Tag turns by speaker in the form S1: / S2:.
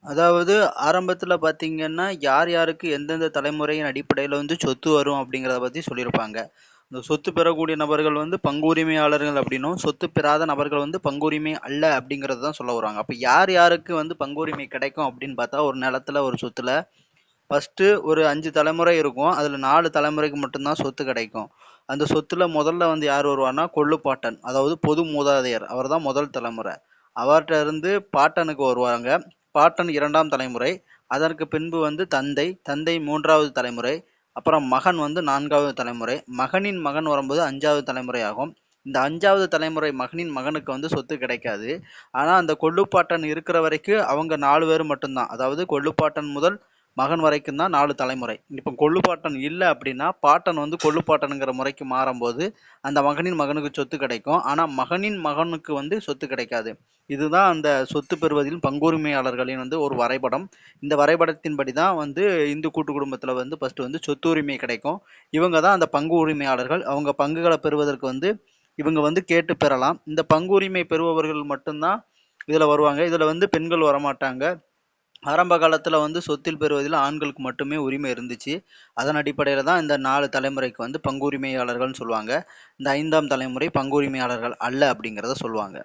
S1: அதாவது ஆரம்பத்துல பார்த்தீங்கன்னா, யார் யாருக்கு எந்தெந்த தலைமுறையின் அடிப்படையில வந்து சொத்து வரும் அப்படிங்கிறத பத்தி சொல்லியிருப்பாங்க. இந்த சொத்து பெறக்கூடிய நபர்கள் வந்து பங்கு உரிமையாளர்கள் அப்படின்னும், சொத்து பெறாத நபர்கள் வந்து பங்கு உரிமை அல்ல அப்படிங்கிறத தான் சொல்ல வருவாங்க. அப்ப யார் யாருக்கு வந்து பங்கு உரிமை கிடைக்கும் அப்படின்னு பார்த்தா, ஒரு நிலத்துல, ஒரு சொத்துல ஃபர்ஸ்ட்டு ஒரு 5 தலைமுறை இருக்கும். அதுல 4 தலைமுறைக்கு மட்டும் தான் சொத்து கிடைக்கும். அந்த சொத்துல முதல்ல வந்து யார் வருவார்னா, கொள்ளுப்பாட்டன். அதாவது பொது மூதாதையர். அவர்தான் முதல் தலைமுறை. அவர்ட்ட இருந்து பாட்டனுக்கு வருவாங்க. பாட்டன் 2ஆம் தலைமுறை. அதற்கு பின்பு வந்து தந்தை. தந்தை 3வது தலைமுறை. அப்புறம் மகன் வந்து 4வது தலைமுறை. மகனின் மகன் வரும்போது 5வது தலைமுறை ஆகும். இந்த 5வது தலைமுறை மகனின் மகனுக்கு வந்து சொத்து கிடைக்காது. ஆனா அந்த கொள்ளுப்பாட்டன் இருக்கிற வரைக்கும் அவங்க 4 பேர் மட்டும்தான். அதாவது கொள்ளுப்பாட்டன் முதல் மகன் வரைக்கும் தான் 4 தலைமுறை. இப்ப கொள்ளுப்பாட்டன் இல்ல அப்படின்னா, பாட்டன் வந்து கொள்ளுப்பாட்டன்ங்கிற முறைக்கு மாறும்போது, அந்த மகனின் மகனுக்கு சொத்து கிடைக்கும். ஆனா மகனின் மகனுக்கு வந்து சொத்து கிடைக்காது. இதுதான் அந்த சொத்து பெறுவதில் பங்குரிமையாளர்களின் வந்து ஒரு வரைபடம். இந்த வரைபடத்தின்படி தான் வந்து இந்து கூட்டு குடும்பத்துல வந்து ஃபர்ஸ்ட் வந்து சொத்து உரிமை கிடைக்கும். இவங்க தான் அந்த பங்கு உரிமையாளர்கள். அவங்க பங்குகள பெறுவதற்கு வந்து இவங்க வந்து கேட்டு பெறலாம். இந்த பங்கு உரிமை பெறுபவர்கள் மட்டும் தான் இதுல வருவாங்க. இதுல வந்து பெண்கள் வரமாட்டாங்க. ஆரம்ப காலத்துல வந்து சொத்தில் பெறுவதில் ஆண்களுக்கு மட்டுமே உரிமை இருந்துச்சு. அதன் அடிப்படையில தான் இந்த 4 தலைமுறைக்கு வந்து பங்குரிமையாளர்கள்னு சொல்லுவாங்க. இந்த 5ஆம் தலைமுறை பங்குரிமையாளர்கள் அல்ல அப்படிங்கிறத சொல்லுவாங்க.